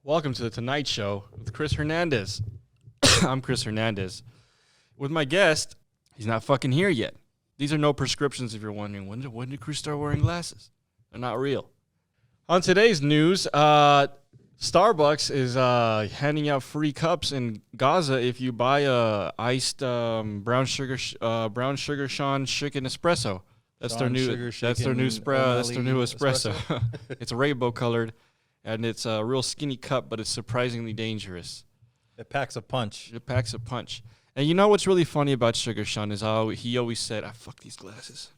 Welcome to the Tonight Show with Chris Hernandez. I'm Chris Hernandez. With my guest, he's not fucking here yet. These are no prescriptions if you're wondering, when did Chris start wearing glasses? They're not real. On today's news, Starbucks is handing out free cups in Gaza if you buy a iced brown sugar Sean chicken espresso. That's their new espresso. It's rainbow colored, and it's a real skinny cup, but it's surprisingly dangerous. It packs a punch. And you know what's really funny about Sugar Sean is how he always said, "I fuck these glasses."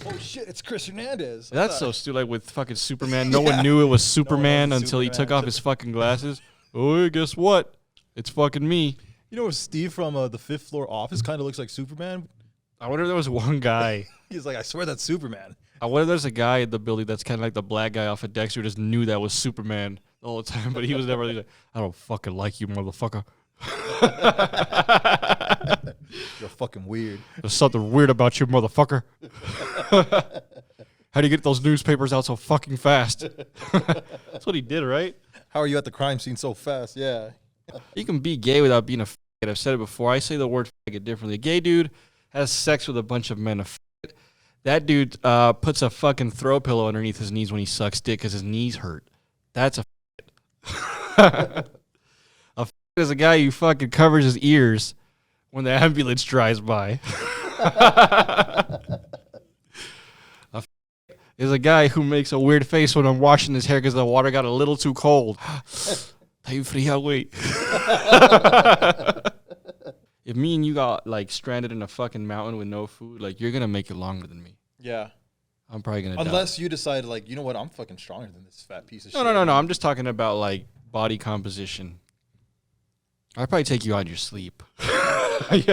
Oh shit! It's Chris Hernandez. That's so stupid. Like with fucking Superman, no one knew it was Superman until he took off his fucking glasses. Oh, guess what? It's fucking me. You know, Steve from the fifth floor office kind of looks like Superman. I wonder if there was one guy. He's like, I swear that's Superman. I wonder if there's a guy in the building that's kind of like the black guy off of Dexter who just knew that was Superman the whole time, but he was never like, I don't fucking like you, motherfucker. You're fucking weird. There's something weird about you, motherfucker. How do you get those newspapers out so fucking fast? That's what he did, right? How are you at the crime scene so fast? Yeah. You can be gay without being a faggot. I've said it before. I say the word faggot differently. A gay dude has sex with a bunch of men. That dude puts a fucking throw pillow underneath his knees when he sucks dick because his knees hurt. That's a faggot. A faggot is a guy who fucking covers his ears when the ambulance drives by. A faggot is a guy who makes a weird face when I'm washing his hair because the water got a little too cold. Wait. If me and you got like stranded in a fucking mountain with no food, like you're gonna make it longer than me. Yeah. I'm probably gonna die. Unless you decide, like, you know what, I'm fucking stronger than this fat piece of shit. No. I'm just talking about like body composition. I'd probably take you out in your sleep. I'd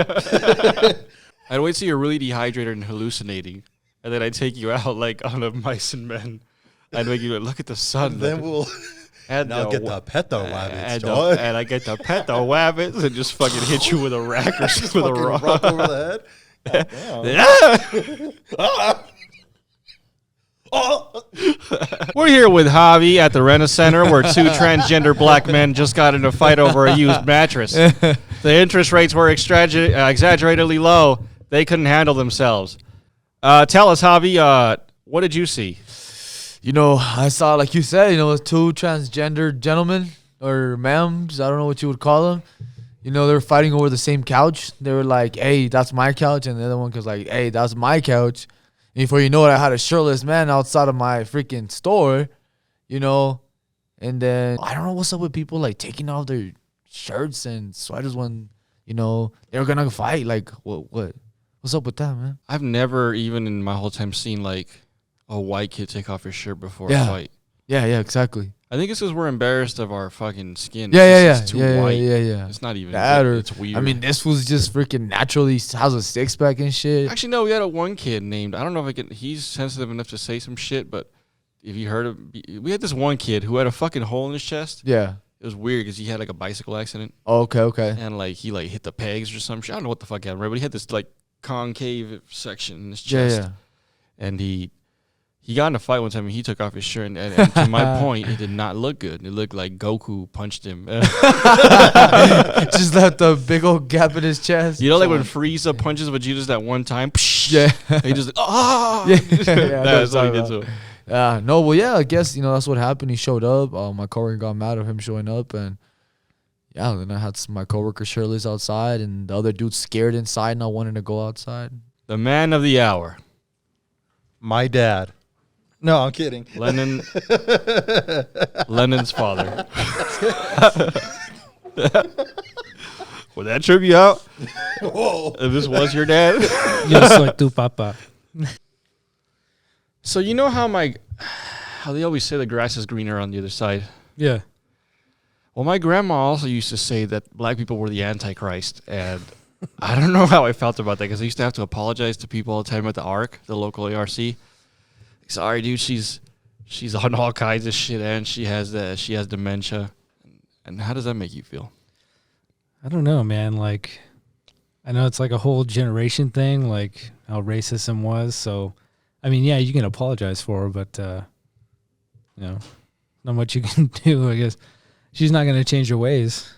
wait till you're really dehydrated and hallucinating, and then I'd take you out like on a mice and men. I'd make you look at the sun. And then we'll now get the pet the wabbits, and I get to pet the wabbits and just fucking hit you with a rack or with a rock over the head. We're here with Javi at the Rena Center where two transgender black men just got in a fight over a used mattress. The interest rates were exaggeratedly low. They couldn't handle themselves. Tell us, Javi, what did you see? You know, I saw, like you said, two transgender gentlemen or ma'ams. I don't know what you would call them. You know, they were fighting over the same couch. They were like, hey, that's my couch. And the other one was like, hey, that's my couch. And before you know it, I had a shirtless man outside of my freaking store, And then I don't know what's up with people, like, taking off their shirts and sweaters when, they were going to fight. Like, what's up with that, man? I've never even in my whole time seen, like, a white kid take off his shirt before a fight. Yeah, exactly. I think it's because we're embarrassed of our fucking skin. It's too white. Yeah. It's not even that, or it's weird. I mean, this was just freaking naturally has a six pack and shit. Actually, no, we had one kid named, I don't know if he's sensitive enough to say some shit, but if you heard of, we had this one kid who had a fucking hole in his chest. Yeah. It was weird because he had like a bicycle accident. Oh, okay. And like he like hit the pegs or some shit. I don't know what the fuck happened, right? But he had this like concave section in his chest. Yeah. And he got in a fight one time and he took off his shirt. And to my point, it did not look good. It looked like Goku punched him. Just left a big old gap in his chest. You know, like when Frieza punches Vegeta that one time? Yeah. He just, ah! Yeah. That's what he did to him. No, well, yeah, I guess, that's what happened. He showed up. My coworker got mad at him showing up. And, yeah, then I had my coworker shirtless outside. And the other dude scared inside, not wanting to go outside. The man of the hour. My dad. No, I'm kidding. Lennon's father. Would that trip you out? Whoa. If this was your dad? Yo soy tu papá. So you know how they always say the grass is greener on the other side? Yeah. Well, my grandma also used to say that black people were the Antichrist, and I don't know how I felt about that because I used to have to apologize to people all the time at the ARC, the local ARC. Sorry, dude, she's on all kinds of shit, and she has dementia. And how does that make you feel? I don't know, man. Like, I know it's like a whole generation thing, like how racism was. So, I mean, yeah, you can apologize for her, but not much you can do. I guess she's not gonna change her ways.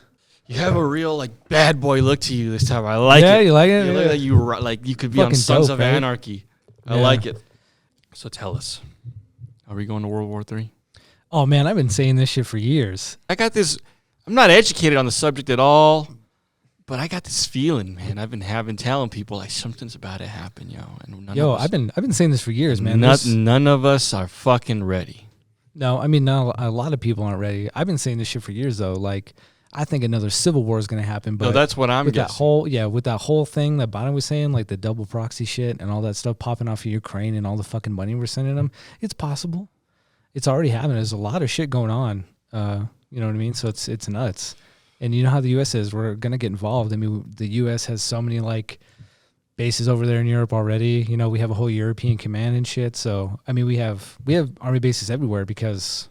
You have a real like bad boy look to you this time. I like it. Yeah, you like it. You look like you could be on Fucking Sons dope, of right? Anarchy. I Yeah. like it. So tell us, are we going to World War III? Oh man, I've been saying this shit for years. I got this. I'm not educated on the subject at all, but I got this feeling, man. I've been telling people like something's about to happen, yo. And none of us, I've been saying this for years, man. None of us are fucking ready. No, I mean, no, a lot of people aren't ready. I've been saying this shit for years, though. Like, I think another civil war is going to happen. But No, that's what I'm with guessing. with that whole thing that Biden was saying, like the double proxy shit and all that stuff popping off of Ukraine and all the fucking money we're sending them, it's possible. It's already happening. There's a lot of shit going on. You know what I mean? So it's nuts. And you know how the U.S. is. We're going to get involved. I mean, the U.S. has so many, like, bases over there in Europe already. You know, we have a whole European command and shit. So, I mean, we have army bases everywhere because...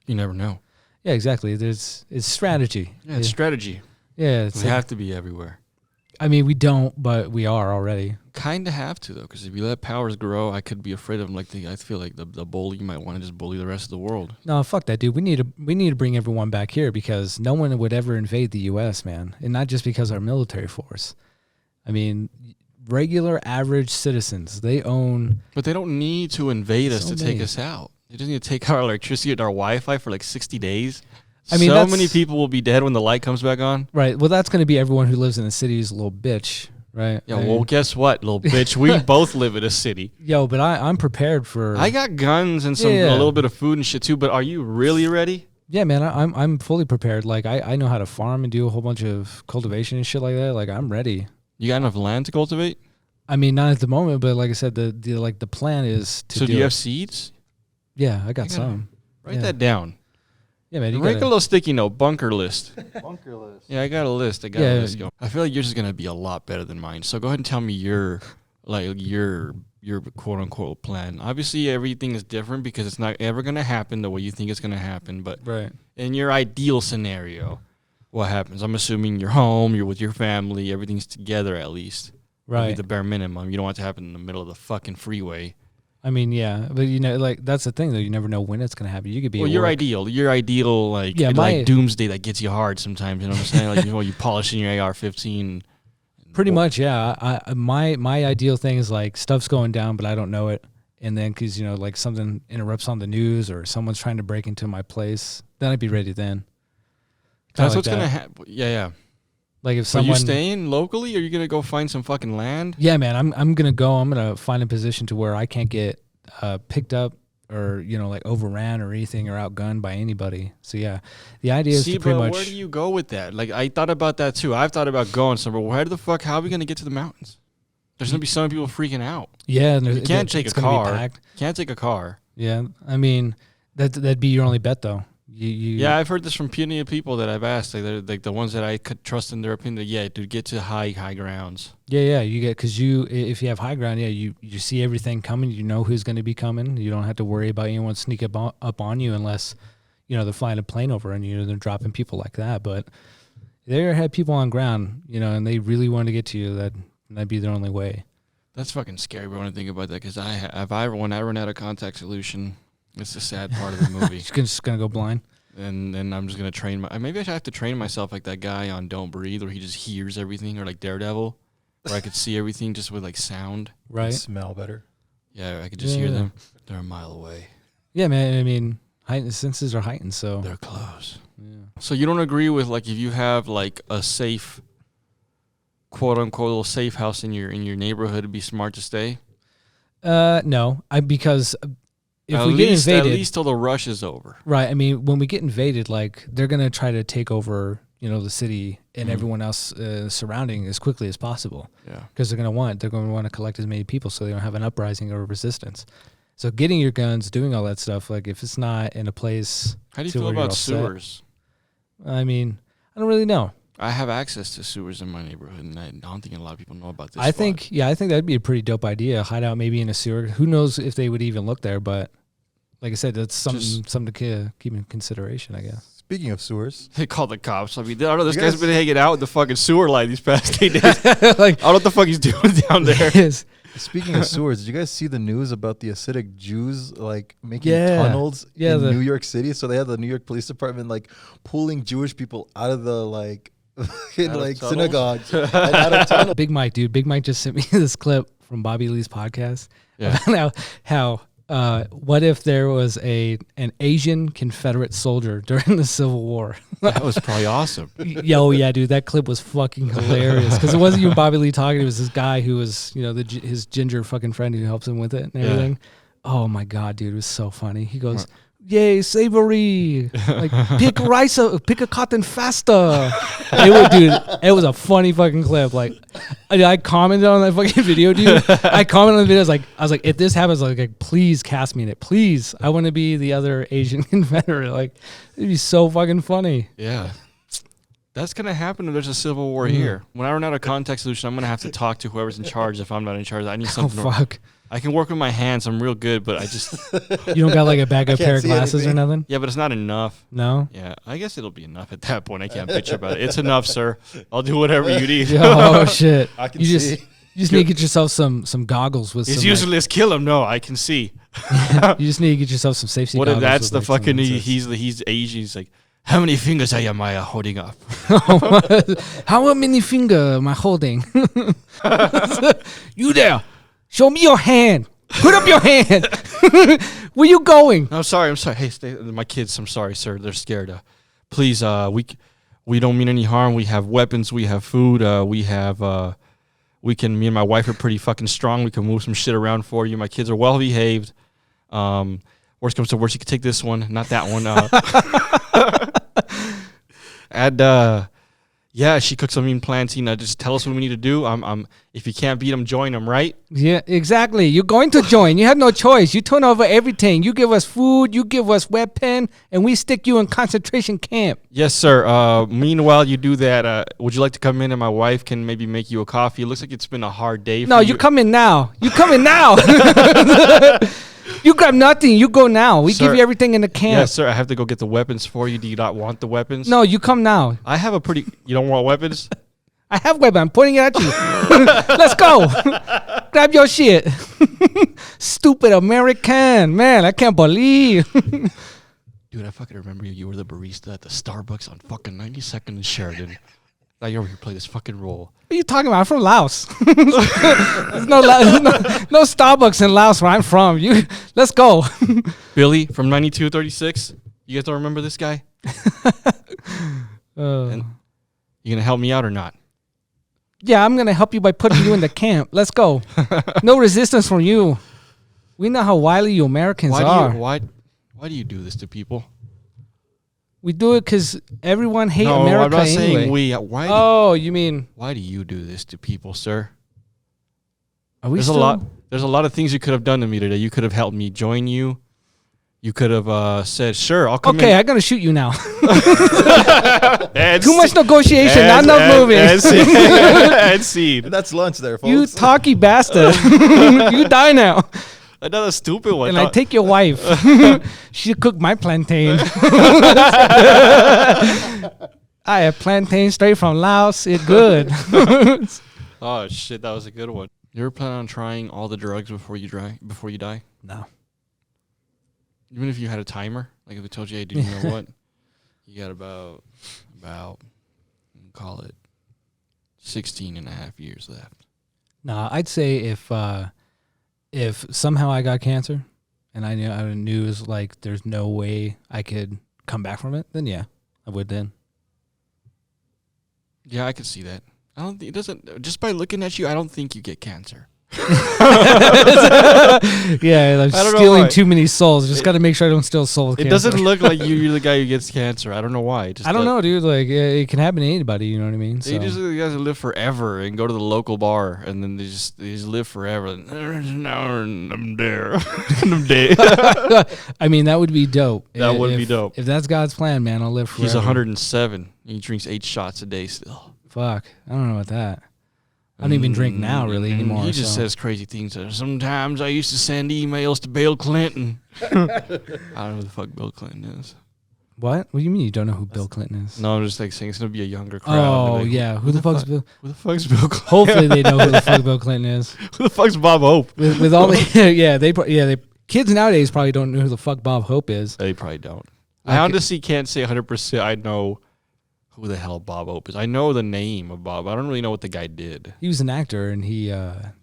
You never know. Yeah, exactly. It's strategy. Yeah, it's strategy. Yeah, it's We have to be everywhere. I mean, we don't, but we are already. Kind of have to though, because if you let powers grow, I could be afraid of them. Like I feel like the bully might want to just bully the rest of the world. No, fuck that, dude. We need to bring everyone back here because no one would ever invade the U.S., man, and not just because our military force. I mean, regular average citizens, they own. But they don't need to invade us So to take many. us out. They just need to take our electricity and our Wi-Fi for like 60 days. I mean, so that's- many people will be dead when the light comes back on. Right. Well, that's going to be everyone who lives in the city is a little bitch, right? Yeah, I mean, well, guess what, little bitch? We both live in a city. yo, but I'm prepared for. I got guns and a Yeah. little bit of food and shit too, but are you really ready? Yeah, man, I'm fully prepared. Like I know how to farm and do a whole bunch of cultivation and shit like that. Like I'm ready. You got enough land to cultivate? I mean, not at the moment, but like I said, the plan is to. So do you it. have seeds? Yeah, I got I gotta some. Write Yeah. that down. Yeah, man, you Make gotta, a little sticky note, bunker list. Bunker list. Yeah, I got a list. I got Yeah. a list going. I feel like yours is gonna be a lot better than mine. So go ahead and tell me your quote unquote plan. Obviously, everything is different because it's not ever gonna happen the way you think it's gonna happen. But right. in your ideal scenario, what happens? I'm assuming you're home, you're with your family, everything's together at least. That'd be Right. the bare minimum. You don't want it to happen in the middle of the fucking freeway. I mean, yeah, but you know, like that's the thing though. You never know when it's gonna happen. You could be. Well, at your work. ideal, like Yeah, my- like doomsday that gets you hard sometimes. You know what I'm saying? Like you polishing your AR-15. Pretty much, yeah. My ideal thing is like stuff's going down, but I don't know it, and then because like something interrupts on the news or someone's trying to break into my place, then I'd be ready then. That's Kinda what's like gonna that. happen. Yeah. Like if So you someone. staying locally, or you gonna go find some fucking land? Yeah, man, I'm gonna go. I'm gonna find a position to where I can't get picked up or like overran or anything or outgunned by anybody. So yeah, the idea is See, to pretty but much. where do you go with that? Like I thought about that too. I've thought about going somewhere. Where the fuck? How are we gonna get to the mountains? There's gonna be so many people freaking out. Yeah, and You can't take it's a gonna be car. packed. Can't take a car. Yeah, I mean that'd be your only bet though. You Yeah, I've heard this from plenty of people that I've asked. Like they're like the ones that I could trust in their opinion. Yeah, dude, get to high grounds. Yeah, you get because if you have high ground, yeah, you see everything coming. You know who's going to be coming. You don't have to worry about anyone sneak up on you unless they're flying a plane over and they're dropping people like that. But they had people on ground, and they really wanted to get to you. That'd be their only way. That's fucking scary when I think about that because when I run out of contact solution, it's the sad part of the movie. Just gonna go blind. And then I'm just gonna train maybe I should have to train myself like that guy on Don't Breathe where he just hears everything, or like Daredevil, where I could see everything just with like sound. Right. Smell better. Yeah, I could just hear them. They're a mile away. Yeah, man. I mean, heightened senses are heightened, so They're close. yeah. So you don't agree with like if you have like a safe, quote unquote, little safe house in your neighborhood, it'd be smart to stay. No, because if at we least, get invaded, at least till the rush is over. right? I mean, when we get invaded, like they're gonna try to take over, the city and everyone else surrounding as quickly as possible Yeah. because they're gonna want to collect as many people so they don't have an uprising or resistance. So getting your guns, doing all that stuff, like if it's not in a place, How do you to feel where you're about all set. sewers? I mean, I don't really know. I have access to sewers in my neighborhood, and I don't think a lot of people know about this. I spot. think that'd be a pretty dope idea. Hide out maybe in a sewer. Who knows if they would even look there? But like I said, that's something to keep in consideration, I guess. Speaking of sewers, They call the cops. I mean, I don't know. This You guy's guys- been hanging out with the fucking sewer line these past 8 days. I Like don't know what the fuck he's doing down there. Yes. Speaking of sewers, did you guys see the news about the acidic Jews like making Yeah. tunnels Yeah, in the- New York City? So they had the New York Police Department like pulling Jewish people out of the like in Out of like tunnels? synagogues and out of tunnels. Big Mike, dude. Big Mike just sent me this clip from Bobby Lee's podcast Yeah. about how what if there was an Asian Confederate soldier during the Civil War? That was probably awesome. Yo, yeah, dude, that clip was fucking hilarious because it wasn't even Bobby Lee talking. It was this guy who was, you know, his ginger fucking friend who helps him with it and Yeah. everything. Oh my god, dude, it was so funny. He goes, "Yay, savory! Like pick rice, pick a cotton faster." It was a funny fucking clip. Like, I commented on that fucking video, dude. I commented on the video. I was like, if this happens, like, please cast me in it, please. I want to be the other Asian Confederate. Like, it'd be so fucking funny. Yeah. That's going to happen if there's a civil war here. When I run out of contact solution, I'm going to have to talk to whoever's in charge if I'm not in charge. I need Oh something. fuck! I can work with my hands. I'm real good, but I just... You don't got like a backup can't pair of see glasses anything. or nothing? Yeah, but it's not enough. No. Yeah, I guess it'll be enough at that point. I can't bitch about it. It's enough, sir. I'll do whatever you need. Oh shit! I can You see. just need to get yourself some goggles with He's some. useless. Kill him. No, I can see. You just need to get yourself some safety. What if goggles that's with, the like, some fucking... lenses. He's Asian. He's like, how many fingers are you, Maya, holding up? How many finger am I holding? You there? Show me your hand. Put up your hand. Where you going? I'm sorry. Hey, stay, my kids, I'm sorry, sir. They're scared. Please, we don't mean any harm. We have weapons. We have food. Me and my wife are pretty fucking strong. We can move some shit around for you. My kids are well behaved. Worst comes to worst, you can take this one, not that one. And yeah, she cooks some mean plantain. Just tell us what we need to do. If you can't beat them, join them, right? Yeah, exactly. You're going to join. You have no choice. You turn over everything. You give us food. You give us weapon, and we stick you in concentration camp. Yes, sir. Meanwhile, you do that. Would you like to come in and my wife can maybe make you a coffee? It looks like it's been a hard day for No, you. you come in now. You come in now. You grab nothing. You go now. We Sir, give you everything in the camp. Yes, sir. I have to go get the weapons for you. Do you not want the weapons? No, you come now. I have a pretty... You don't want weapons? I have weapon. I'm pointing it at you. Let's go. Grab your shit. Stupid American. Man, I can't believe. Dude, I fucking remember you. You were the barista at the Starbucks on fucking 92nd and Sheridan. Now you're over here playing this fucking role. What are you talking about? I'm from Laos. There's no Starbucks in Laos where I'm from. Let's go. Billy from 9236. You guys don't remember this guy? And you gonna help me out or not? Yeah, I'm gonna help you by putting you in the camp. Let's go. No resistance from you. We know how wily you Americans are. Why do you do this to people? We do it because everyone hates No, America I'm not anyway. saying we. You mean? Why do you do this to people, sir? Are we There's still? There's a lot of things you could have done to me today. You could have helped me join you. You could have said, "Sure, I'll come Okay, in." I'm gonna shoot you now. And Too much negotiation, not and- enough and- moving. And scene. And scene. And that's lunch there, folks. You talky bastard. You die now. Another stupid one. And I take your wife. She cooked my plantain. I have plantain straight from Laos. It's good. Oh shit, that was a good one. You ever plan on trying all the drugs before you die? No. Even if you had a timer, like if it told you, "Hey, dude, you know what? You got about call it 16 and a half years left." No, I'd say if somehow I got cancer and I knew it was like there's no way I could come back from it, then yeah, I would then. Yeah, I could see that. I don't think it doesn't. Just by looking at you, I don't think you get cancer. Yeah, I'm I don't know stealing why. too many souls. Just got to make sure I don't steal souls. It doesn't look like you're the guy who gets cancer. I don't know why. I don't know, dude. Like it can happen to anybody. You know what I mean? They just the guys that live forever and go to the local bar and then they just live forever. Now I'm there. I'm dead. I mean, that would be dope. That would be dope. If that's God's plan, man, I'll live forever. He's 107. He drinks 8 shots a day still. Fuck, I don't know about that. I don't even drink now really anymore. He just so. says crazy things. Sometimes I used to send emails to Bill Clinton. I don't know who the fuck Bill Clinton is. What? What do you mean you don't know who Bill Clinton is? No, I'm just like saying it's gonna be a younger crowd. Oh Like, yeah, who the fuck's Bill? Who the fuck's Bill Clinton? Hopefully they know who the fuck Bill Clinton is. Who the fuck's Bob Hope? With all the they kids nowadays probably don't know who the fuck Bob Hope is. They probably don't. I honestly can't say 100% I know who the hell Bob Hope is. I know the name of Bob. I don't really know what the guy did. He was an actor, and he had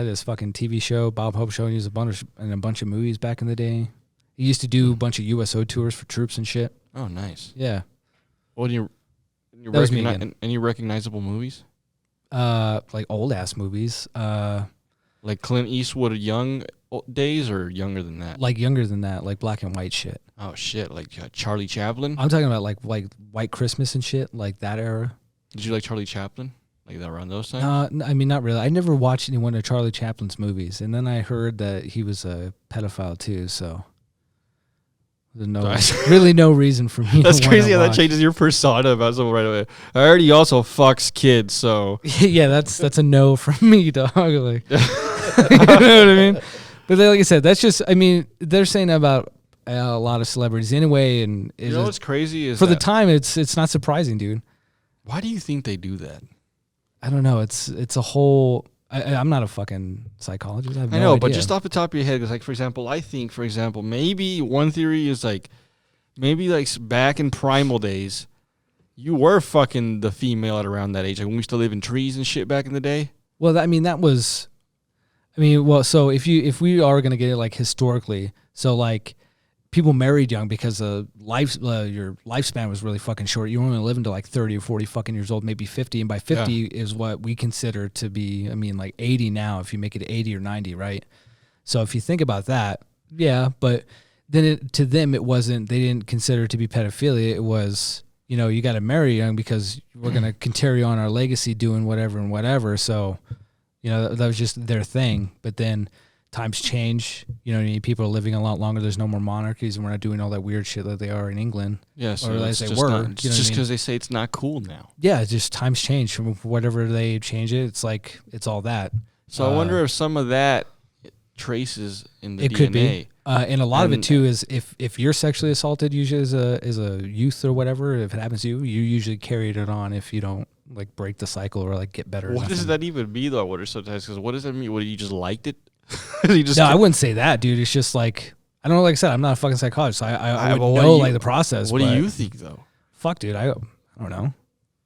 this fucking TV show, Bob Hope Show, and he was in a bunch of movies back in the day. He used to do a bunch of USO tours for troops and shit. Oh, nice. Yeah. What do you That was me again. any recognizable movies? Like old ass movies. Like Clint Eastwood young days or younger than that? Like younger than that, like black and white shit. Oh shit, like Charlie Chaplin? I'm talking about like White Christmas and shit, like that era. Did you like Charlie Chaplin? Like that around those times? I mean, not really. I never watched any one of Charlie Chaplin's movies, and then I heard that he was a pedophile too. So there's really no reason for me. That's to crazy how watch. that changes your persona about someone right away. I heard he also fucks kids, so Yeah, that's a no from me, dog. Like, you know what I mean? But then, like I said, that's just. I mean, they're saying that about a lot of celebrities anyway, and you know what's crazy is for the time, it's not surprising, dude. Why do you think they do that? I don't know. It's a whole. I'm not a fucking psychologist. I have no I know, idea. but just off the top of your head, because like for example, maybe one theory is maybe back in primal days, you were fucking the female at around that age, like when we used to live in trees and shit back in the day. Well, that was. So if we are gonna get it like historically, so like people married young because your lifespan was really fucking short. You were only living to like 30 or 40 fucking years old, maybe 50. And by 50 is what we consider to be, like 80 now, if you make it 80 or 90, right? So if you think about that, yeah, but then to them, it wasn't, they didn't consider it to be pedophilia. It was, you got to marry young because we're going to carry on our legacy doing whatever and whatever. So, that was just their thing. But then times change, people are living a lot longer. There's no more monarchies, and we're not doing all that weird shit that they are in England. Yeah, so or it's as they just were. not, just because they say it's not cool now. Yeah, it's just times change. From whatever they change it, it's like it's all that. So I wonder if some of that traces in the DNA. It could be, and a lot of it too is if you're sexually assaulted, usually as a youth or whatever, if it happens to you, you usually carried it on if you don't like break the cycle or like get better. What does that even mean though? What are sometimes? Because what does that mean? What, you just liked it? No, I wouldn't say that, dude. It's just like I don't know. Like I said, I'm not a fucking psychologist. So I would know like the process. What do you think though? Fuck, dude. I don't know.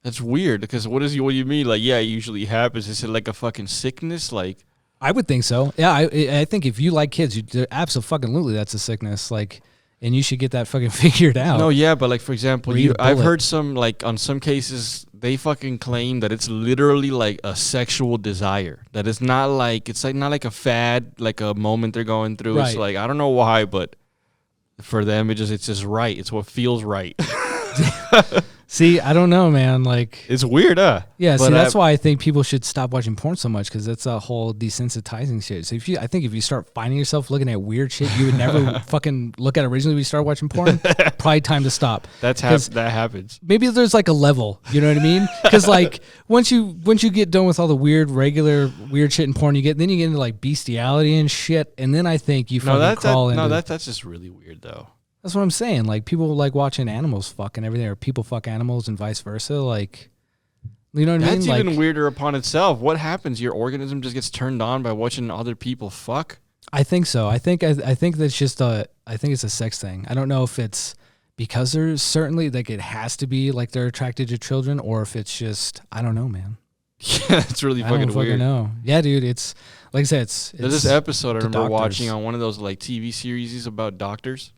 That's weird because what do you mean? Like, yeah, it usually happens. Is it like a fucking sickness? Like, I would think so. Yeah, I think if you like kids, absolutely that's a sickness. Like, and you should get that fucking figured out. No, yeah, but like for example, Read a I've bullet. heard some like on some cases they fucking claim that it's literally like a sexual desire. That it's not like not like a fad, like a moment they're going through. It's Right. like I don't know why, but for them it's just right. It's what feels right. See, I don't know, man. Like, It's weird, huh? yeah. But See, that's why I think people should stop watching porn so much because that's a whole desensitizing shit. So I think if you start finding yourself looking at weird shit you would never fucking look at originally when you start watching porn, probably time to stop. that 'Cause happens. maybe there's like a level, you know what I mean? Because like once you get done with all the regular weird shit in porn, then you get into like bestiality and shit, and then I think you fucking crawl into. That's just really weird though. That's what I'm saying. Like people like watching animals fuck and everything, or people fuck animals and vice versa. Like, you know what I mean? That's Like, even weirder upon itself. What happens? Your organism just gets turned on by watching other people fuck? I think so. I think that's just I think it's a sex thing. I don't know if it's because there's certainly like it has to be like they're attracted to children, or if it's just I don't know, man. Yeah, it's really I don't fucking weird. know. Yeah, dude. It's like I said. There's this episode I the remember doctors. watching on one of those like TV series about doctors.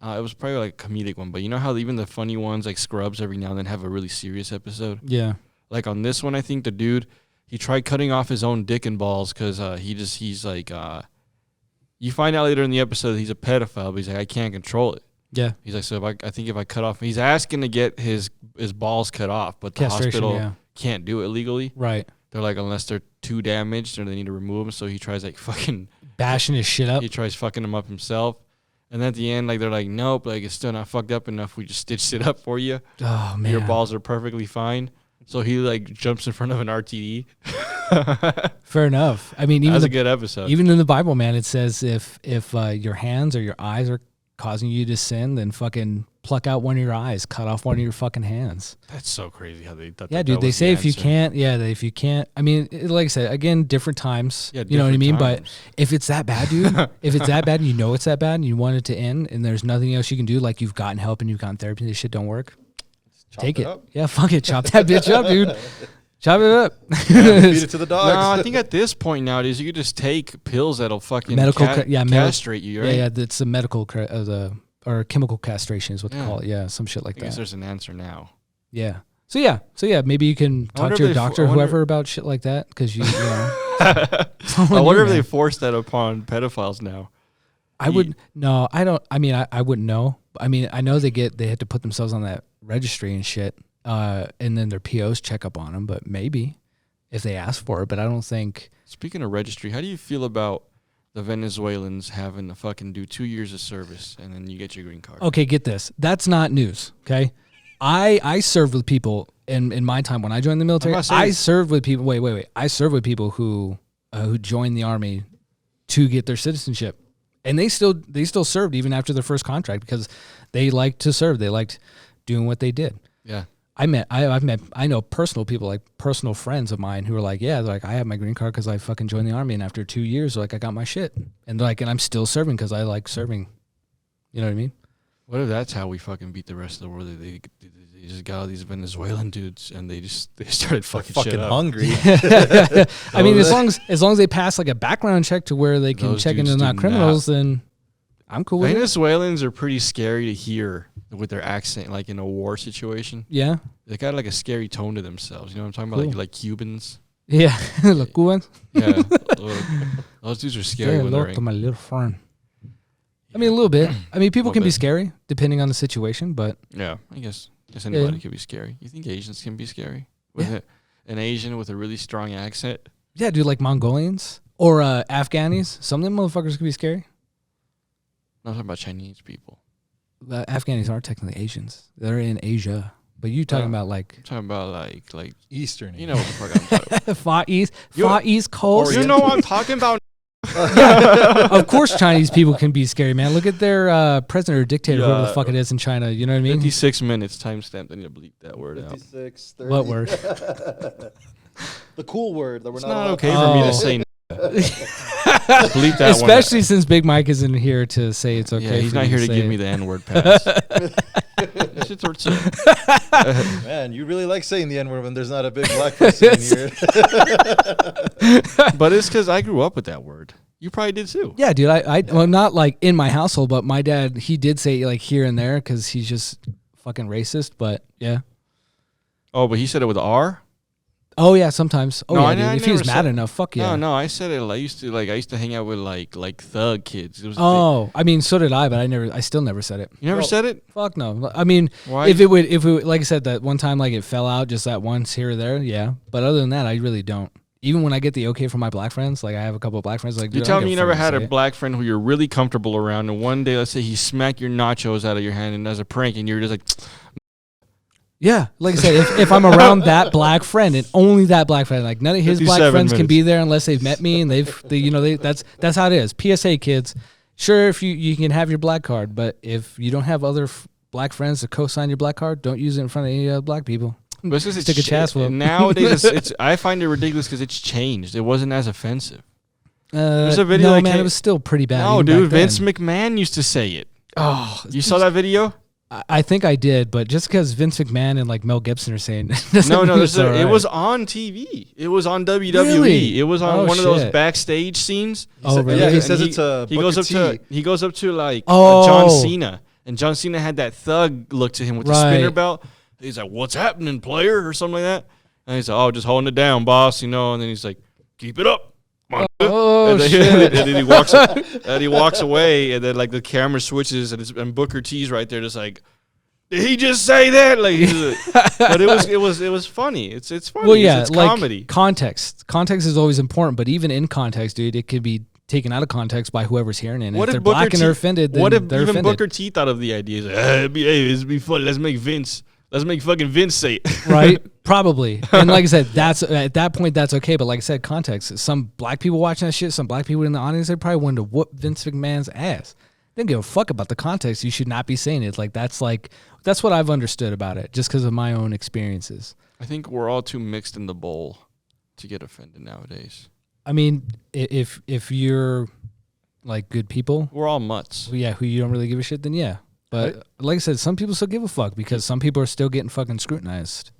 It was probably like a comedic one, but you know how even the funny ones like Scrubs every now and then have a really serious episode? Yeah. Like on this one, I think the dude, he tried cutting off his own dick and balls because he's like, you find out later in the episode that he's a pedophile, but he's like, I can't control it. Yeah. He's like, so I think if I cut off, he's asking to get his balls cut off, but the Castration, hospital yeah. can't do it legally. Right. They're like, unless they're too damaged or they need to remove them. So he tries like fucking Bashing his shit up. he tries fucking them up himself. And at the end, like they're like, nope, like it's still not fucked up enough. We just stitched it up for you. Oh man. Your balls are perfectly fine. So he like jumps in front of an RTD. Fair enough. I mean, That was a good episode. even in the Bible, man, it says if your hands or your eyes are causing you to sin, then fucking pluck out one of your eyes, cut off one of your fucking hands. That's so crazy how they thought Yeah, that dude. that They was say the if you answer. can't, if you can't. I mean, like I said, again, different times. Yeah, you know what I mean. different But times. if it's that bad, dude, if it's that bad, and you know it's that bad, and you want it to end, and there's nothing else you can do, like you've gotten help and you've gotten therapy, and this shit don't work. Chop Take it. up. Yeah, fuck it. Chop that bitch up, dude. Chop it up. Feed it to the dogs. No, I think at this point nowadays you could just take pills that'll fucking Medical castrate you, right? Yeah, that's a medical or chemical castration is what they Yeah. call it. Yeah, some shit like I guess that. there's an answer now. Yeah. So yeah, maybe you can I wonder talk to your if they doctor, I wonder- whoever, about shit like that, because you know. I wonder if they force that upon pedophiles now. I would no, I don't. I mean, I wouldn't know. I mean, I know they had to put themselves on that registry and shit, and then their POs check up on them. But maybe if they ask for it. But I don't think. Speaking of registry, how do you feel about the Venezuelans having to fucking do 2 years of service and then you get your green card? Okay, get this. That's not news. Okay, I served with people in my time when I joined the military. not saying- I served with people. Wait. I served with people who joined the army to get their citizenship. And they still served even after their first contract because they liked to serve. They liked doing what they did. Yeah. I know personal people, like personal friends of mine who are like, yeah, they're like, I have my green card because I fucking joined the army, and after 2 years, like I got my shit, and they're like, and I'm still serving because I like serving. You know what I mean? What if that's how we fucking beat the rest of the world? They just got all these Venezuelan dudes and they started fucking shit up. hungry. I mean, as long as they pass like a background check to where they can Those check dudes into do not criminals, then I'm cool with it. Venezuelans are pretty scary to hear with their accent, like in a war situation. Yeah, They got like a scary tone to themselves. You know what I'm talking about? Cool. Like Cubans. yeah. Look, Cubans. Yeah. Those dudes are scary Say when hello they're to my little friend. I mean, a little bit. I mean, people Little can be bit. scary depending on the situation, but Yeah, I guess anybody Yeah. can be scary. You think Asians can be scary? With an Asian with a really strong accent? yeah, dude, like Mongolians or Afghanis, some of them motherfuckers can be scary. I'm talking about Chinese people. Afghanis aren't technically Asians; they're in Asia. But you talking about like I'm talking about like Eastern. you know what the fuck I'm talking about. Far East Coast? You know what I'm talking about? Of course, Chinese people can be scary, man. Look at their president or dictator, whoever the Yeah. fuck it is in China. You know what I mean? 56 minutes timestamp. I need to bleep that word out. 56, 30. What word? The cool word that we're It's not not allowed okay to for me to Oh. say. Bleep that one. Especially since Big Mike isn't here to say it's okay. Yeah, he's for not you here to say give it. me the N-word pass. That shit's worth saying. Man, you really like saying the N-word when there's not a big black person in here. But it's because I grew up with that word. You probably did too. Yeah, dude. Well, not like in my household, but my dad, he did say it like here and there because he's just fucking racist. But yeah. Oh, but he said it with R? Oh yeah, sometimes. Oh No, yeah, I dude. If he never was mad said- enough, fuck yeah. No, I said it. I used to hang out with like thug kids. It was Oh, I mean, so did I, but I still never said it. you never No. said it? Fuck no. I mean, Why? if it would, like I said, that one time, like it fell out just that once here or there, yeah. But other than that, I really don't. Even when I get the okay from my black friends, like I have a couple of black friends, like You dude, I tell don't me you give never fuck had to a say it. black friend who you're really comfortable around, and one day, let's say he smacked your nachos out of your hand and as a prank, and you're just like, Yeah, like I said, if I'm around that black friend and only that black friend, like none of his black 57 friends can minutes. be there unless they've met me and that's how it is. PSA kids, sure, if you can have your black card, but if you don't have other black friends to co-sign your black card, don't use it in front of any black people. but it's just Stick a chest with 'em. Nowadays, it's I find it ridiculous because it's changed. It wasn't as offensive. There's a video no, that man, came- it was still pretty bad. No, even dude, back then. Vince McMahon used to say it. Oh, You saw that video? I think I did, but just because Vince McMahon and like Mel Gibson are saying, it doesn't No, mean it's all it right. was on TV. It was on WWE. Really? It was on Oh, one of those shit. backstage scenes. Oh, really? Yeah, he And says it's a he goes Booker up T. to he goes up to like Oh. John Cena, and John Cena had that thug look to him with the spinner Right. belt. He's like, "What's happening, player?" or something like that. And he's like, "Oh, just holding it down, boss," And then he's like, "Keep it up." Come on." Oh, and, then, shit. and then he walks away, and then like the camera switches, and Booker T's right there, just like, did he just say that? Like, but it was funny. It's funny. Well, yeah, it's like comedy. context. Context is always important, but even in context, dude, it could be taken out of context by whoever's hearing it. And if they're black and they're offended, then what if they're even offended. Booker T thought of the idea? He's like, it'd be funny. Let's make fucking Vince say it. Right? Probably. And like I said, that's at that point that's okay. But like I said, context. Some black people watching that shit, some black people in the audience, they probably wanted to whoop Vince McMahon's ass. don't give a fuck about the context, you should not be saying it. That's what I've understood about it, just because of my own experiences. I think we're all too mixed in the bowl to get offended nowadays. I mean, if you're like good people, We're all mutts. who you don't really give a shit, then yeah. But like I said, some people still give a fuck because some people are still getting fucking scrutinized.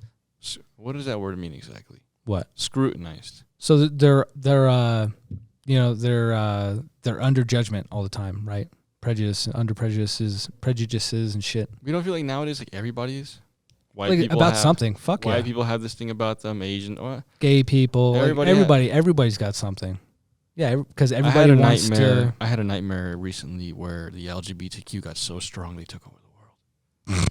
What does that word mean exactly? What? Scrutinized. So they're under judgment all the time, right? Prejudices and shit. We don't feel like nowadays like everybody is. White Like people about have, something. Fuck White yeah. people have this thing about them. Asian. What? Gay people. Everybody's got something. Yeah, because everybody wants to. I had a nightmare recently where the LGBTQ got so strong they took over the world.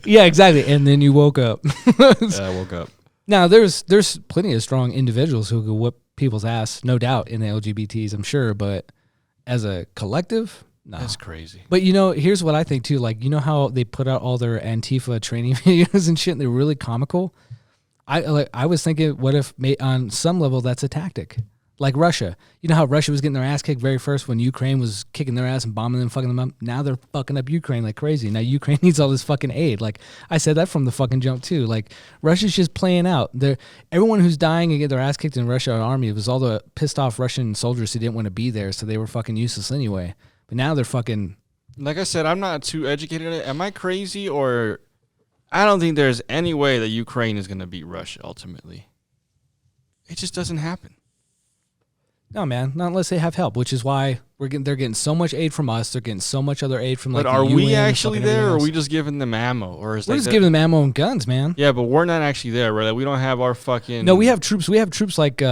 Yeah, exactly. And then you woke up. I woke up. Now there's plenty of strong individuals who could whip people's ass, no doubt, in the LGBTs, I'm sure. But as a collective, no. That's crazy. But here's what I think too. Like, how they put out all their Antifa training videos and shit, and they're really comical. I was thinking, what if on some level that's a tactic? Like Russia. You know how Russia was getting their ass kicked very first when Ukraine was kicking their ass and bombing them, fucking them up? Now they're fucking up Ukraine like crazy. Now Ukraine needs all this fucking aid. Like, I said that from the fucking jump too. Like, Russia's just playing out. Everyone who's dying and get their ass kicked in the Russian army, it was all the pissed off Russian soldiers who didn't want to be there, so they were fucking useless anyway. But now they're fucking... Like I said, I'm not too educated on it. Am I crazy or... I don't think there's any way that Ukraine is going to beat Russia ultimately. It just doesn't happen. No, man, not unless they have help, which is why they're getting so much aid from us. They're getting so much other aid from But like are the UN we and actually fucking there, or are everything we else. just giving them ammo? Or is We're like just giving them ammo and guns, man. Yeah, but we're not actually there, right? Like, we don't have our fucking... No, we have troops. We have troops like...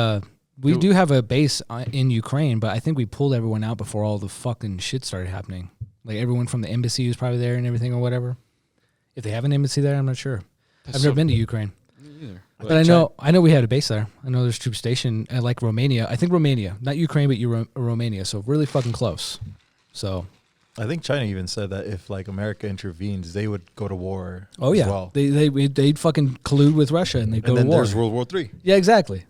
we do have a base in Ukraine, but I think we pulled everyone out before all the fucking shit started happening. Like, everyone from the embassy was probably there and everything or whatever. If they have an embassy there, I'm not sure. I've never been to Ukraine. Me either. But I know we had a base there. I know there's troops stationed at like Romania. I think Romania, not Ukraine, but Romania. So really fucking close. So I think China even said that if like America intervenes, they would go to war. oh as yeah, well. they'd fucking collude with Russia and they'd go And to then war. there's World War III. Yeah, exactly.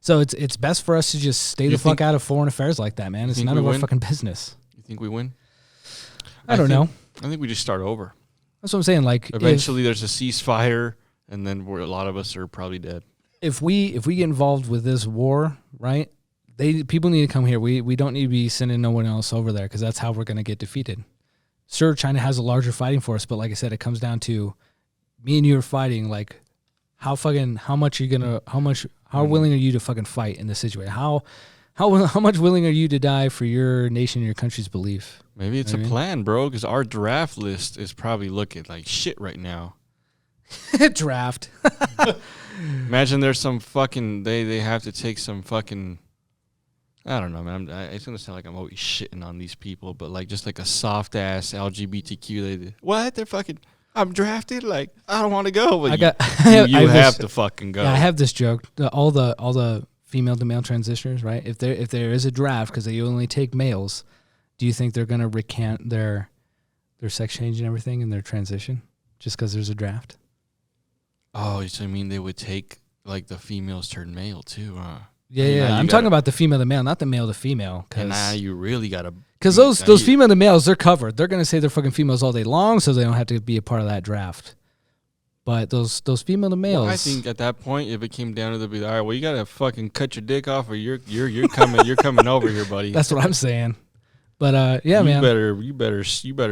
So it's best for us to just stay the fuck think- out of foreign affairs like that, man. It's think none we of our win? fucking business. You think we win? I don't know. I think we just start over. That's what I'm saying. Like Eventually, there's a ceasefire, and then a lot of us are probably dead. if we get involved with this war, right? People need to come here. We don't need to be sending no one else over there because that's how we're going to get defeated. Sure, China has a larger fighting force, but like I said, it comes down to me and you are fighting. Like, how much willing are you to fucking fight in this situation? How much willing are you to die for your nation and your country's belief? Maybe it's You know what I a plan, bro, because our draft list is probably looking like shit right now. Draft. Imagine there's some fucking they have to take some fucking, I don't know, man. It's gonna sound like I'm always shitting on these people, but like just like a soft ass LGBTQ. They're fucking. I'm drafted. Like, I don't want to go. But you have to fucking go. Yeah, I have this joke. All the female to male transitioners, right? If there is a draft because they only take males, do you think they're gonna recant their sex change and everything in their transition just because there's a draft? Oh, so I mean they would take like the females turn male too, huh? Yeah. I'm talking about the female to male, not the male to female. And now you really gotta. Because those female to males, they're covered. They're gonna say they're fucking females all day long, so they don't have to be a part of that draft. But those female to males, Well, I think at that point, if it came down to the, all right, well, you gotta fucking cut your dick off, or you're coming over here, buddy. that's what I'm saying. But yeah, man, You better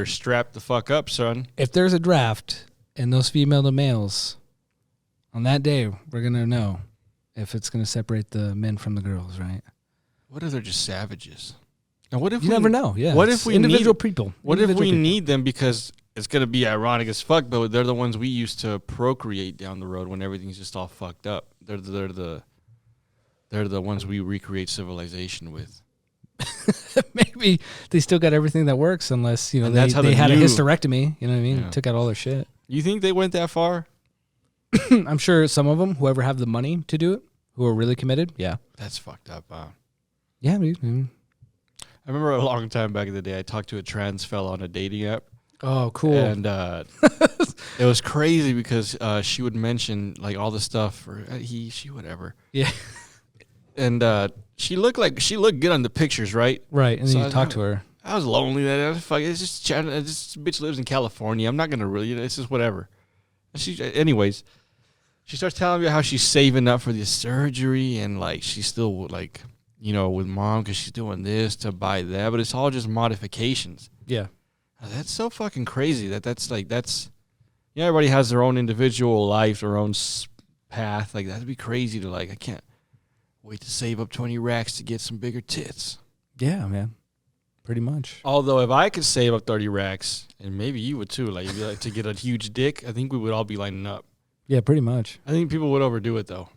strap the fuck up, son. if there's a draft and those female to males, on that day we're gonna know if it's gonna separate the men from the girls, right? What if they're just savages? And what if You never know. Yeah. What it's if we individual need- people? What if Individual we people. need them because it's gonna be ironic as fuck, but they're the ones we used to procreate down the road when everything's just all fucked up. They're the ones we recreate civilization with. Maybe they still got everything that works, unless And that's how they the had a new- hysterectomy. You know what I mean? Yeah. Took out all their shit. You think they went that far? I'm sure some of them, whoever have the money to do it, who are really committed. Yeah. That's fucked up. Wow. Yeah, dude. Mm. I remember a long time back in the day, I talked to a trans fella on a dating app. Oh, cool. And it was crazy because she would mention like all the stuff, or she, whatever. Yeah. and she looked good on the pictures, right? Right, and So then you talk to her. I was lonely. It's just this bitch lives in California. I'm not gonna really. It's just whatever. Anyways, she starts telling me how she's saving up for the surgery and like she's still like with mom because she's doing this to buy that, but it's all just modifications. Yeah. That's so fucking crazy. That's everybody has their own individual life, their own path. Like that'd be crazy to I can't wait to save up 20 racks to get some bigger tits. Yeah, man. Pretty much. Although if I could save up 30 racks, and maybe you would too, to get a huge dick, I think we would all be lining up. Yeah, pretty much. I think people would overdo it though.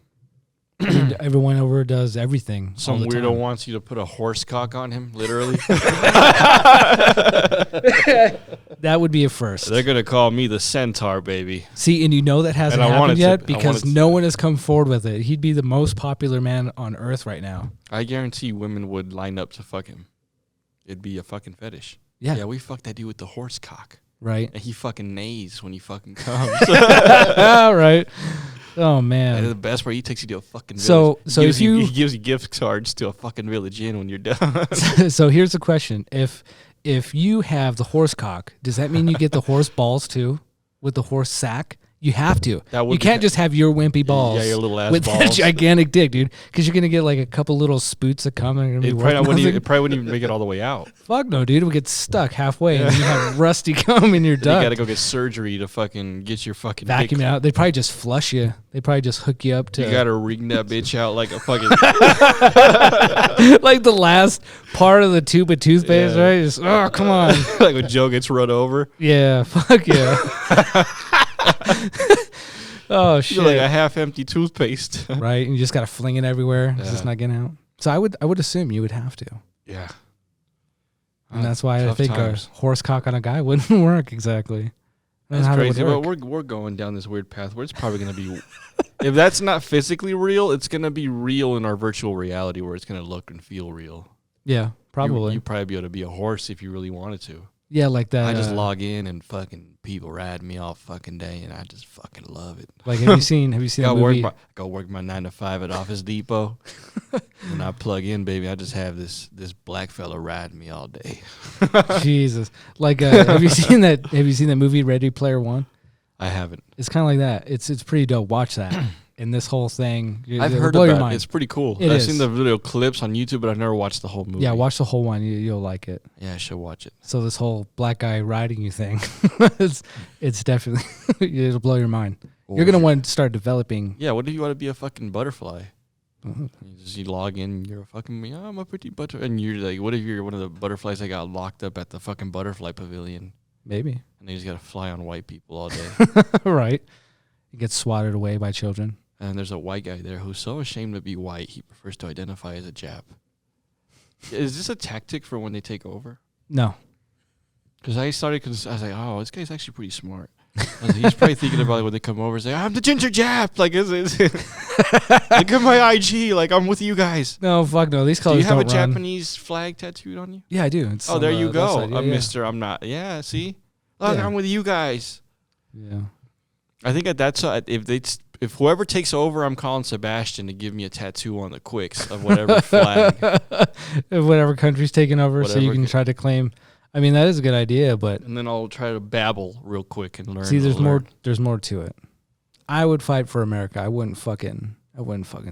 Dude, everyone overdoes everything. Some all the weirdo time. wants you to put a horse cock on him, literally. That would be a first. They're gonna call me the centaur, baby. See, and that hasn't And I wanted happened to- yet I because wanted to- no one has come forward with it. He'd be the most popular man on earth right now. I guarantee women would line up to fuck him. It'd be a fucking fetish. Yeah. Yeah, we fucked that dude with the horse cock. Right. And he fucking neighs when he fucking comes. Right. Oh And man. the best part, he takes you to a fucking So- village. so He gives if you- he gives you gift cards to a fucking village inn when you're done. So here's the question: If you have the horse cock, does that mean you get the horse balls too with the horse sack? You have to. That would You be can't ki- just have your wimpy balls. Yeah, your little ass with that balls. gigantic dick, dude. Because you're gonna get like a couple little spoots that come and are gonna be It worth probably, nothing. it probably wouldn't even make it all the way out. Fuck no, dude. It would get stuck halfway, and you have rusty cum in your Then you duct. gotta go get surgery to fucking get your fucking Vacuum it dick. out. They probably just flush you. They probably just hook you up to You gotta wring that bitch out like a fucking. like the last part of the tube of toothpaste, Yeah. right? Just, oh, come on. like when Joe gets run over. Yeah, fuck yeah. Oh shit. You're like a half-empty toothpaste. Right, and you just gotta fling it everywhere. It's just Yeah. not getting out. So I would assume you would have to, Yeah. and that's why I Tough think times. a horse cock on a guy wouldn't work exactly. I don't know That's how that would crazy. But work. we're going down this weird path where it's probably gonna be. If that's not physically real, it's gonna be real in our virtual reality where it's gonna look and feel real. Yeah, probably. You'd probably be able to be a horse if you really wanted to. Yeah, like that. I just log in and fucking people ride me all fucking day, and I just fucking love it. Like, have you seen the movie? Go work my 9 to 5 at Office Depot. When I plug in, baby, I just have this black fella riding me all day. Jesus, like, have you seen that? Have you seen that movie Ready Player One? I haven't. It's kind of like that. It's pretty dope. Watch that. And this whole thing, I've it'll heard blow your about it. mind. It's pretty cool. It I've is. seen the video clips on YouTube, but I've never watched the whole movie. Yeah, watch the whole one. You'll like it. Yeah, I should watch it. So this whole black guy riding you thing, it's definitely it'll blow your mind. You're gonna want to start developing. Yeah, what if you want to be a fucking butterfly? Mhm. You log in, you're a fucking, I'm a pretty butterfly. And you're like, what if you're one of the butterflies that got locked up at the fucking butterfly pavilion? Maybe. And they just got to fly on white people all day. Right. You get swatted away by children. And there's a white guy there who's so ashamed to be white, he prefers to identify as a Jap. Is this a tactic for when they take over? No. Because I was like, oh, this guy's actually pretty smart. He's probably thinking about it when they come over and say, I'm the ginger Jap. Like, look at my IG. Like, I'm with you guys. No, fuck no. These Do colors you have a don't run. Japanese flag tattooed on you? Yeah, I do. It's Oh, on there the you left go. side. Yeah, I'm yeah. Mr. I'm not. Yeah, see? Look, Yeah. I'm with you guys. Yeah. I think that's if whoever takes over, I'm calling Sebastian to give me a tattoo on the quicks of whatever flag. Whatever country's taking over, so you Whatever can ca- try to claim. I mean, that is a good idea, but And then I'll try to babble real quick and learn. see, there's learn. more. There's more to it. I would fight for America. I wouldn't fucking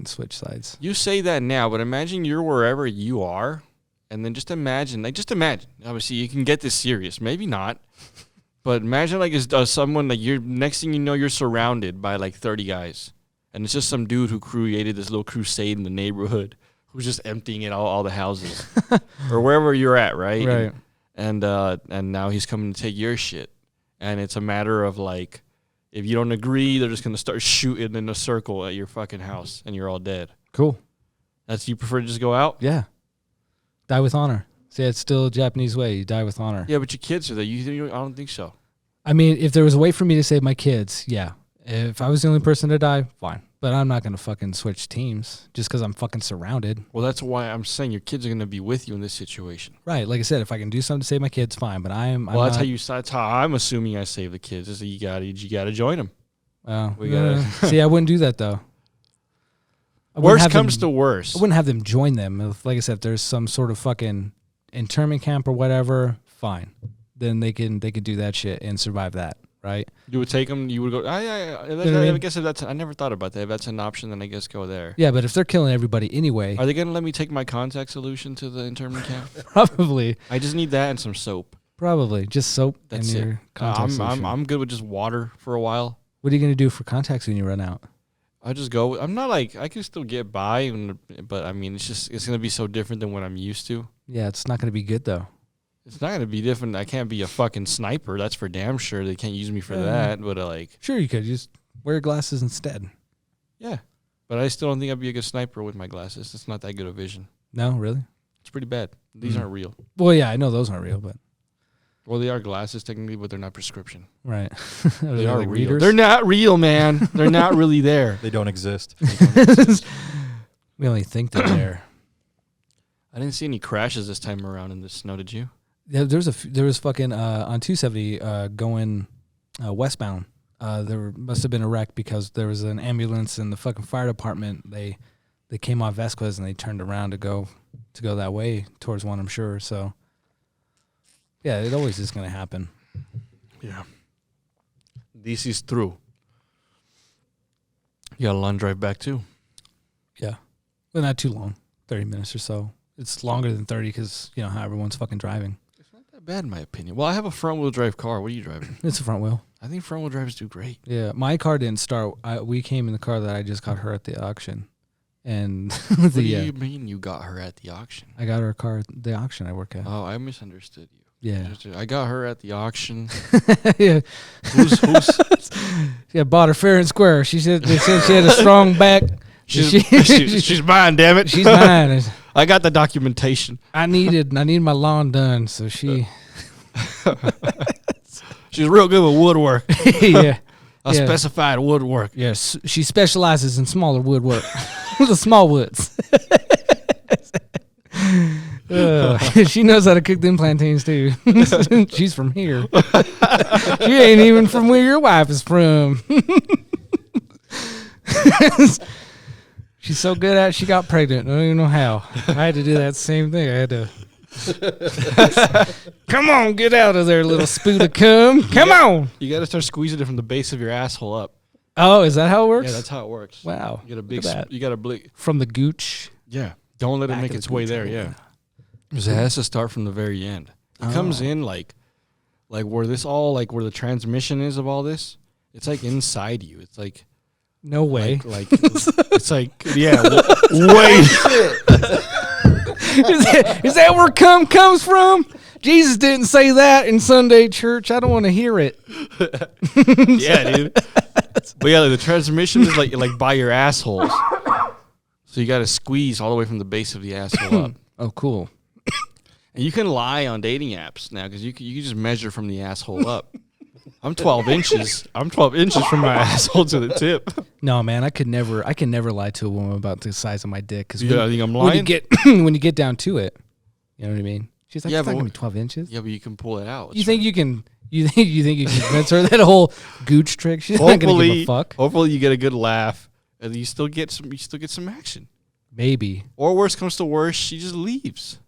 switch sides. You say that now, but imagine you're wherever you are, and then just imagine. Obviously, you can get this serious. Maybe not. But imagine someone like you're next thing you know you're surrounded by like 30 guys, and it's just some dude who created this little crusade in the neighborhood who's just emptying it all the houses or wherever you're at, right? Right. And now he's coming to take your shit, and it's a matter of like if you don't agree, they're just gonna start shooting in a circle at your fucking house, and you're all dead. Cool. You prefer to just go out? Yeah. Die with honor. See, it's still a Japanese way. You die with honor. Yeah, but your kids are there. I don't think so. I mean, if there was a way for me to save my kids, yeah. If I was the only person to die, fine. But I'm not going to fucking switch teams just because I'm fucking surrounded. Well, that's why I'm saying your kids are going to be with you in this situation. Right. Like I said, if I can do something to save my kids, fine. But That's how I'm assuming I save the kids. Is that you got to join them. We gotta- See, I wouldn't do that though. Worst comes to worst. I wouldn't have them join them. If, like I said, if there's some sort of fucking internment camp or whatever, fine. Then they could do that shit and survive that, right? You would take them. You would go. I guess if that's. I never thought about that. If that's an option, then I guess go there. Yeah, but if they're killing everybody anyway, Are they gonna let me take my contact solution to the internment camp? probably I just need that and some soap. just soap. That's and it. your contact solution. I'm good with just water for a while. What are you gonna do for contacts when you run out? I just go. I'm not like I can still get by, but I mean it's gonna be so different than what I'm used to. Yeah, it's not gonna be good though. It's not gonna be different. I can't be a fucking sniper. That's for damn sure. They can't use me for that. But Sure, you could just wear glasses instead. yeah. But I still don't think I'd be a good sniper with my glasses. It's not that good of vision. No, really? It's pretty bad. These aren't real. Well, yeah, I know those aren't real, but Well, they are glasses technically, but they're not prescription. right. They are like real. readers. They're not real, man. They're not really there. They don't exist. We only think they're there. I didn't see any crashes this time around in the snow. Did you? Yeah, there was fucking on 270 going westbound. There must have been a wreck because there was an ambulance and the fucking fire department. They came off Vasquez and they turned around to go that way towards one. I'm sure. So yeah, it always is going to happen. Yeah. This is true. You got a long drive back too. Yeah, well, not too long, 30 minutes or so. It's longer than 30 because you know how everyone's fucking driving. It's not that bad in my opinion. Well, I have a front wheel drive car. What are you driving? It's a front wheel. I think front wheel drives do great. Yeah, my car didn't start. We came in the car that I just got her at the auction, and What do you mean you got her at the auction? I got her a car at the auction I work at. Oh, I misunderstood you. Yeah, I got her at the auction. yeah. Who's Yeah, bought her fair and square. They said she had a strong back. she's mine, damn it. She's mine. I got the documentation. I needed my lawn done, so she. She's real good with woodwork. Yeah. Specified woodwork. Yes, she specializes in smaller woodwork, the small woods. She knows how to cook them plantains too. She's from here. She ain't even from where your wife is from. She's so good at it, she got pregnant. I don't even know how. I had to do that same thing. I had to. Come on, get out of there, little spoot of cum. Come on. You got to start squeezing it from the base of your asshole up. Oh, is that how it works? Yeah, that's how it works. Wow. You got a big. You got a big. From the gooch. Yeah. Don't let it Back make of its the way gooch there. hole. Yeah. Because it has to start from the very end. It comes in like where this all like where the transmission is of all this. It's like inside you. It's like. No way. Like it's like yeah. Wait. Is that where cum comes from? Jesus didn't say that in Sunday church. I don't want to hear it. Yeah, dude. But yeah, the transmission is like by your assholes. So you got to squeeze all the way from the base of the asshole up. Oh, cool. And you can lie on dating apps now because you can just measure from the asshole up. I'm 12 inches. I'm 12 inches from my asshole to the tip. No, man, I can never lie to a woman about the size of my dick. Cause I think I'm lying. When you get down to it, you know what I mean. She's like, Yeah, it's not but gonna be 12 inches. Yeah, but you can pull it out. You think you can convince her that whole gooch trick? She's not gonna give a fuck. Hopefully you get a good laugh and you still get some action. Maybe. Or worst comes to worst, she just leaves.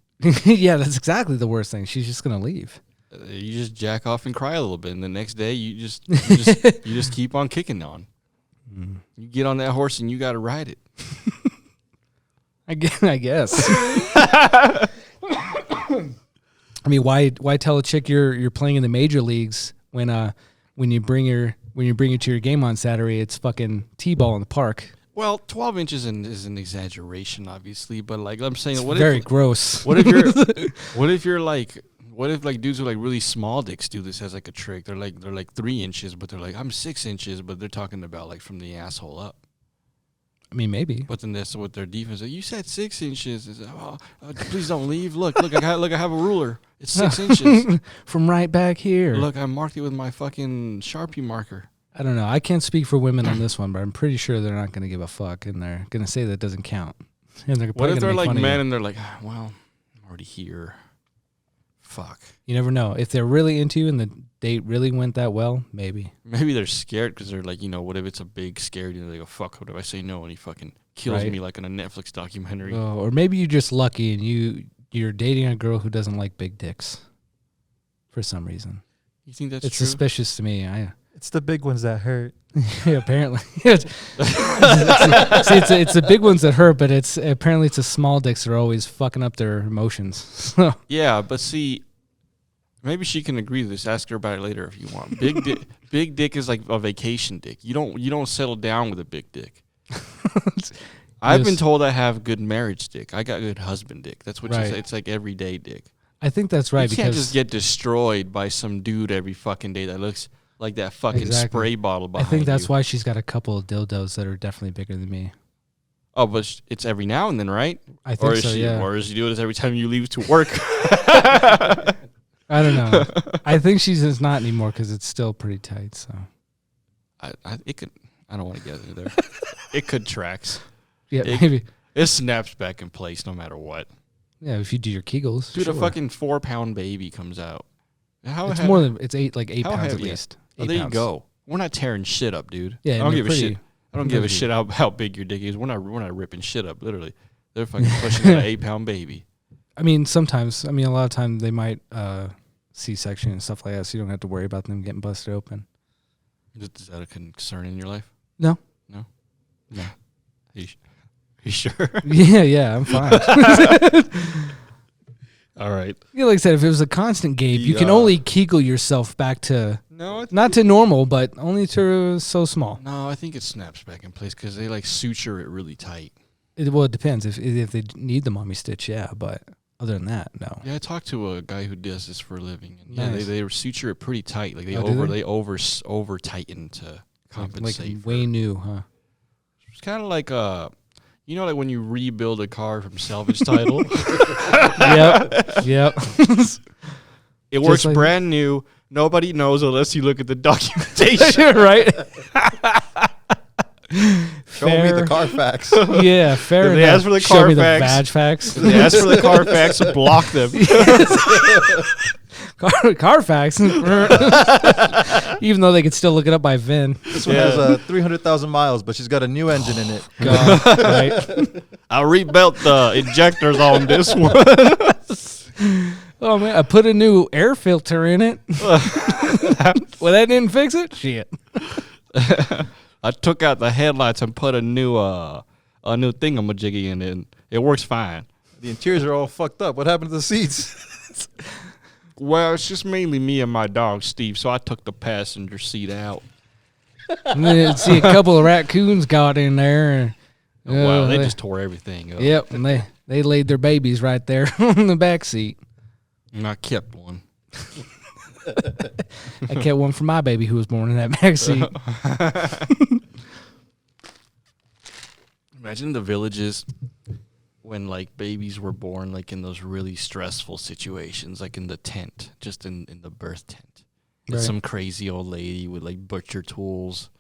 Yeah, that's exactly the worst thing. She's just gonna leave. You just jack off and cry a little bit, and the next day you just keep on kicking on. Mm. You get on that horse and you got to ride it. I guess. I mean, why tell a chick you're playing in the major leagues when you bring her to your game on Saturday, it's fucking T-ball in the park. Well, 12 inches is an exaggeration, obviously, but like I'm saying, It's very gross. What if dudes with like really small dicks do this as like a trick? They're like 3 inches, but they're like I'm 6 inches, but they're talking about like from the asshole up. I mean, maybe. But then that's what their defense. You said 6 inches. Is please don't leave. Look, I have a ruler. It's 6 inches from right back here. Look, I marked it with my fucking Sharpie marker. I don't know. I can't speak for women on this one, but I'm pretty sure they're not going to give a fuck, and they're going to say that doesn't count. And they're what if they're like men you. and they're like, well, I'm already here. Fuck. You never know. If they're really into you and date really went that well, maybe. Maybe they're scared because they're like, what if it's a big scare? They go, fuck, what if I say no and he fucking kills Right. me like in a Netflix documentary? Oh, or maybe you're just lucky and you're dating a girl who doesn't like big dicks for some reason. You think that's It's true? suspicious to me. It's the big ones that hurt. Yeah, apparently. See, it's the big ones that hurt, but it's the small dicks that are always fucking up their emotions. Yeah, but see, maybe she can agree to this. Ask her about it later if you want. Big dick is like a vacation dick. You don't settle down with a big dick. I've been told I have good marriage dick. I got good husband dick. That's what you Right. say. It's like everyday dick. I think that's right. You can't because just get destroyed by some dude every fucking day that looks like that fucking Exactly. spray bottle I behind think that's you. why she's got a couple of dildos that are definitely bigger than me. Oh, but it's every now and then, right? I think Or is so, she? yeah. Or does she do this every time you leave to work? I don't know. I think she's just not anymore because it's still pretty tight. So It could. I don't want to get into there. It could tracks. yeah, It- maybe. It snaps back in place no matter what. Yeah, if you do your Kegels, Dude, sure. a fucking 4-pound baby comes out. How It's he- more than it's eight how pounds at heavy? least. Oh, 8 there you pounds. go. We're not tearing shit up, dude. Yeah, I don't and give a they're shit. pretty- I don't give a heavy. shit how big your dick is. We're not ripping shit up. Literally, they're fucking pushing an 8-pound baby. I mean, sometimes. I mean, a lot of times they might C-section and stuff like that, so you don't have to worry about them getting busted open. Is that a concern in your life? No. No. You sure? Yeah, I'm fine. All right. Yeah, like I said, if it was a constant gape, you can Yeah. only Kegel yourself back to No, not to normal, but only to so small. No, I think it snaps back in place because they like suture it really tight. Well, it depends if they need the mommy stitch, yeah. But other than that, no. Yeah, I talked to a guy who does this for a living, and Nice. they suture it pretty tight. Like Oh, do they? over tighten to compensate. Like for- way new, huh? It's kind of like like when you rebuild a car from salvage title. Yep. It works like- brand new. Nobody knows unless you look at the documentation. right. Show me the Carfax. Yeah, fair If they enough. ask for the Show me the Carfax- badge facts. They ask for the Carfax and block them. Carfax. Even though they could still look it up by VIN. This one has 300,000 miles, but she's got a new engine in it. God, right? I rebuilt the injectors on this one. Oh man, I put a new air filter in it. Well, that didn't fix it. Shit. I took out the headlights and put a new thingamajiggy in it. And it works fine. The interiors are all fucked up. What happened to the seats? Well, it's just mainly me and my dog Steve, so I took the passenger seat out. And then see a couple of raccoons got in there. And, Wow, they just tore everything up. Yep, and they laid their babies right there on the back seat. And I kept one. I kept one for my baby who was born in that back seat. Imagine the villages when like babies were born, like in those really stressful situations, like in the tent, just in the birth tent. Right. Some crazy old lady with like butcher tools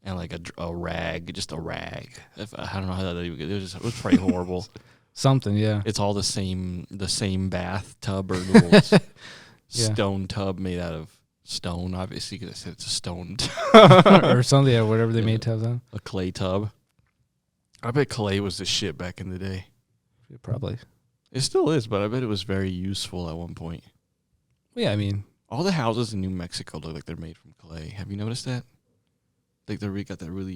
and like a rag, just a rag. I don't know how that even. It was probably horrible. Something, yeah. It's all the same bathtub or little Yeah. stone tub made out of stone, obviously, because I said it's a stone Or something, yeah, whatever they made tubs on. a clay tub. I bet clay was the shit back in the day. Probably. It still is, but I bet it was very useful at one point. Well, yeah, I mean, All the houses in New Mexico look like they're made from clay. Have you noticed that? Like they got that really.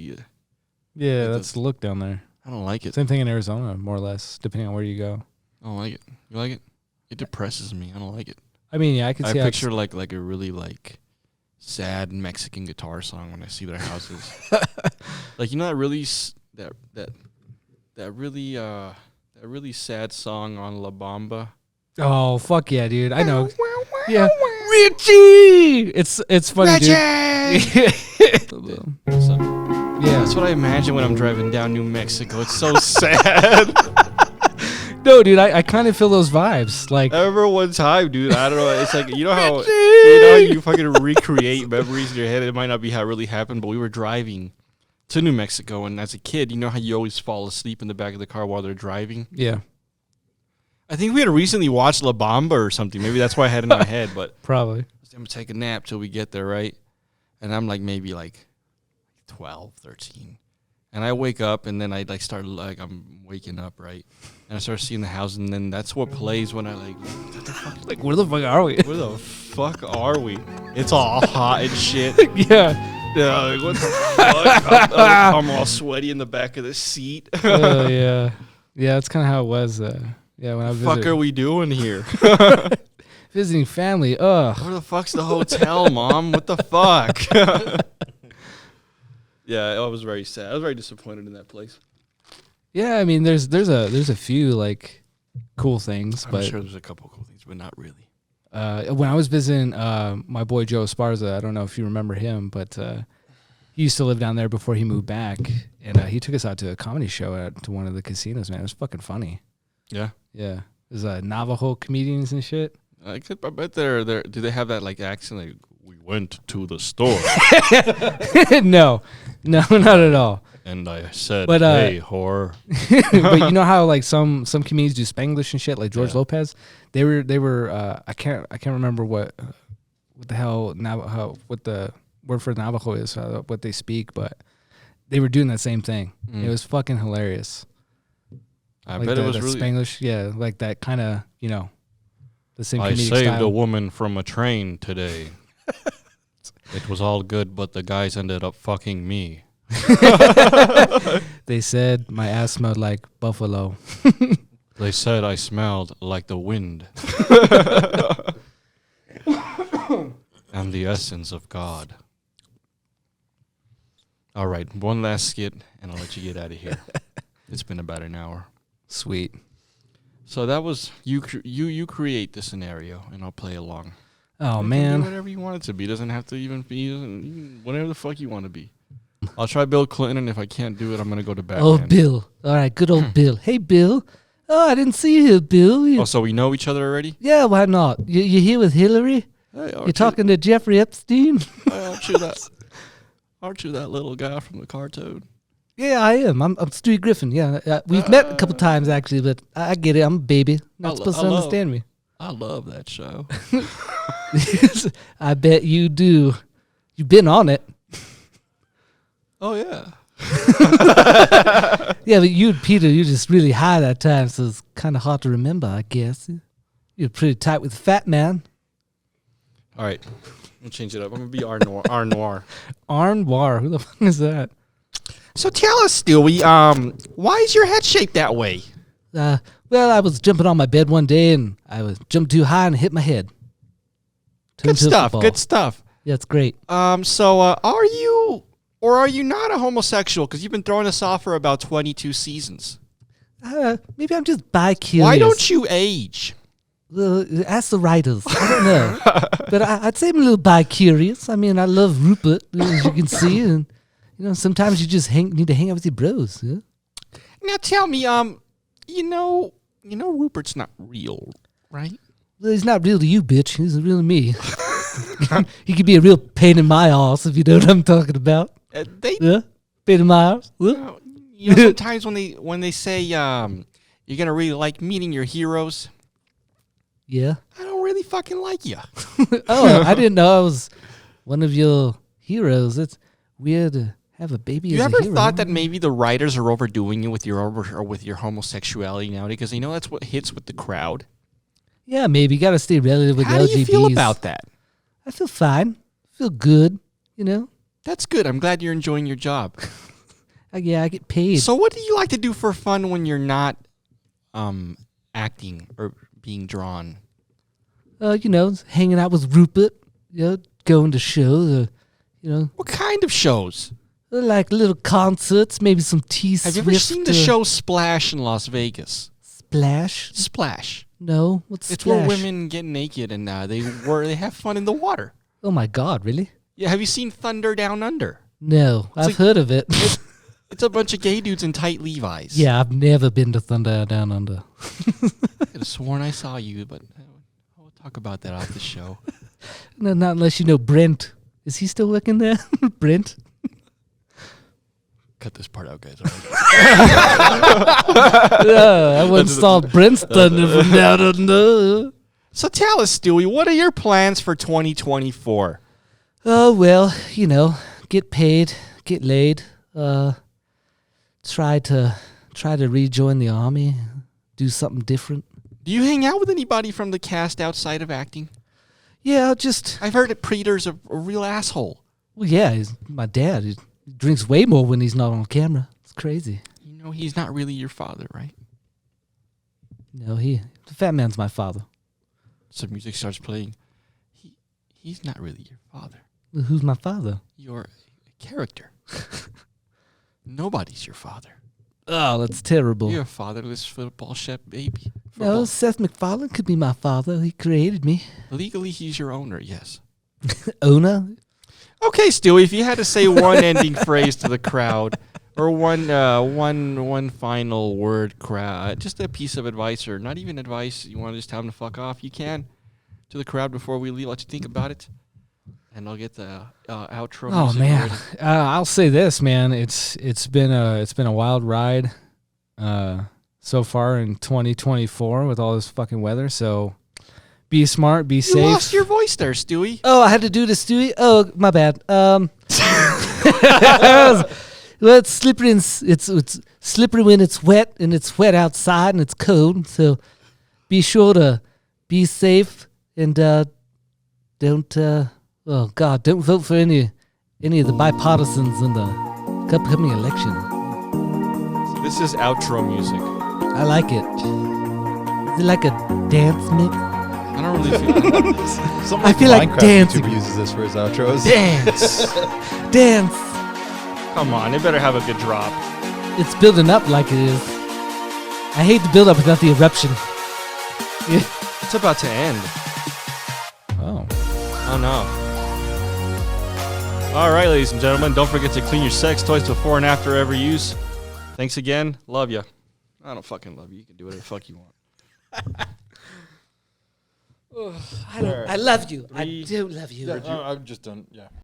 yeah, Like that's the look down there. I don't like it. Same thing in Arizona, more or less, depending on where you go. I don't like it. You like it? It depresses me. I don't like it. I mean, yeah, I can I see how picture like a really like sad Mexican guitar song when I see their houses. Like that really that really sad song on La Bamba. Oh, fuck yeah, dude. I know. Yeah. Richie! It's funny, dude. So, Yeah. that's what I imagine when I'm driving down New Mexico. It's so sad. No, dude, I kind of feel those vibes. Like, I remember one time, dude. I don't know. It's like you know how you fucking recreate memories in your head. It might not be how it really happened, but we were driving to New Mexico, and as a kid, you know how you always fall asleep in the back of the car while they're driving. yeah, I think we had recently watched La Bamba or something. Maybe that's why I had it in my head. But probably. I'm gonna take a nap till we get there, right? And I'm like maybe like 12, 13. And I wake up, and then I like start like I'm waking up, right? And I start seeing the house, and then that's what plays when I like, what the fuck? Like, where the fuck are we? Where the fuck are we? It's all hot and shit. Yeah. Yeah, like, what the fuck? I'm all sweaty in the back of the seat. Oh, yeah. Yeah, that's kind of how it was. Yeah, when I was Fuck are we doing here? visiting family. Ugh. Where the fuck's the hotel, Mom? What the fuck? Yeah, I was very sad. I was very disappointed in that place. Yeah, I mean, there's a few like cool things, I'm but sure there's a couple cool things, but not really. when I was visiting my boy Joe Esparza, I don't know if you remember him, but he used to live down there before he moved back, and he took us out to a comedy show to one of the casinos. Man, it was fucking funny. Yeah, Yeah, there's Navajo comedians and shit. I bet they're there. Do they have that like accent? Like, we went to the store No, not at all. and I said, But, "Hey, whore." But you know how like some comedians do Spanglish and shit, like George Yeah. Lopez. They were I can't remember what the hell what the word for Navajo is, what they speak, but they were doing that same thing. Mm. It was fucking hilarious. I Like bet the, it was the really. Spanglish, yeah, like that kind of, the same I comedic saved style. a woman from a train today. It was all good, but the guys ended up fucking me. They said my ass smelled like buffalo. They said I smelled like the wind and the essence of God. All right, one last skit, and I'll let you get out of here. It's been about an hour. Sweet. So that was you create the scenario, and I'll play along. Oh You can be man. whatever you want it to be. Doesn't have to even be you can- whatever the fuck you want to be. I'll try Bill Clinton, and if I can't do it, I'm gonna go to Batman. Oh, Bill. All right, good old Bill. Hey, Bill. Oh, I didn't see you here, Bill. Oh, so we know each other already? Yeah, why not? You here with Hillary? Hey, You're talking to Jeffrey Epstein? Aren't you that little guy from the cartoon? Yeah, I am. I'm Stewie Griffin. Yeah, we've met a couple times actually, but I get it. I'm a baby. Not supposed to understand me. I love that show. I bet you do. You've been on it. Oh yeah. Yeah, but you and Peter, you're just really high that time, so it's kind of hard to remember, I guess. You're pretty tight with the fat man. All right, we'll change it up. I'm gonna be R Noir. R Noir. Arnoir. Who the fuck is that? So tell us, Stewie, why is your head shaped that way? Well, I was jumping on my bed one day, and I was jumped too high and hit my head. Good stuff. Good stuff. Yeah, it's great. So are you or are you not a homosexual? Because you've been throwing us off for about 22 seasons. Maybe I'm just bi-curious. Why don't you age? Ask the writers. I don't know. But I'd say I'm a little bi-curious. I mean, I love Rupert, as you can see. And, sometimes you just need to hang out with your bros. Yeah? Now tell me, you know Rupert's not real, right? Well, he's not real to you, bitch. He's real to me. He could be a real pain in my ass, if you know what I'm talking about. Yeah? Pain in my ass. Yeah? Sometimes when they say you're gonna really like meeting your heroes, Yeah. I don't really fucking like you. Oh, I didn't know I was one of your heroes. It's weird to have a baby You as ever a hero. thought that maybe the writers are overdoing you with your homosexuality now? Because they know that's what hits with the crowd. Yeah, maybe. You got to stay relative with How LGBTs. do you feel about that? I feel fine. I feel good, That's good. I'm glad you're enjoying your job. I get paid. So what do you like to do for fun when you're not acting or being drawn? Hanging out with Rupert, going to shows, What kind of shows? like little concerts, maybe some T-Swift. Have you ever seen the show Splash in Las Vegas? Splash? Splash. No, what's It's Splash? where women get naked and they have fun in the water. Oh my God, really? Yeah, have you seen Thunder Down Under? No, I've like- heard of it. It's a bunch of gay dudes in tight Levi's. Yeah, I've never been to Thunder Down Under. I could have sworn I saw you, but we'll talk about that off the show. No, not unless you know Brent. Is he still working there? Brent? Cut this part out, guys. I once saw Brent's Thunder from Down Under. So tell us, Stewie, what are your plans for 2024? Oh well, get paid, get laid. Try to rejoin the army, do something different. Do you hang out with anybody from the cast outside of acting? Yeah, I've heard that Preeter's a real asshole. well, yeah, he's my dad. He drinks way more when he's not on camera. It's crazy. You know, he's not really your father, right? No, the fat man's my father. So music starts playing. He's not really your father. Well, who's my father? You're a character. Nobody's your father. Oh, that's terrible. You're a fatherless football chef baby. No, Seth MacFarlane could be my father. He created me. Legally, he's your owner, yes. Owner? Okay, Stewie, if you had to say one ending phrase to the crowd, or one final word, crowd, just a piece of advice, or not even advice, you want to just tell them to fuck off, you can, to the crowd before we leave. Let you think about it, and I'll get the outro. Oh music man, ready. I'll say this, man. It's been a wild ride, so far in 2024 with all this fucking weather. So be smart, be You safe. lost your voice there, Stewie. Oh, I had to do this, Stewie. Oh, my bad. Well, it's slippery. It's slippery when it's wet, and it's wet outside, and it's cold. So be sure to be safe and don't. Oh God, don't vote for any of the bipartisans in the upcoming election. This is outro music. I like it. Is it like a dance mix? I don't really feel Some I feel like Minecraft dancing. YouTube uses this for his outros. Dance, dance. Come on, it better have a good drop. It's building up like it is. I hate the build up without the eruption. It's about to end. Oh. Oh no. All right, ladies and gentlemen, don't forget to clean your sex toys before and after every use. Thanks again. Love you. I don't fucking love you. You can do whatever the fuck you want. I love you. Three. I do love you. Yeah, I'm just done. Yeah.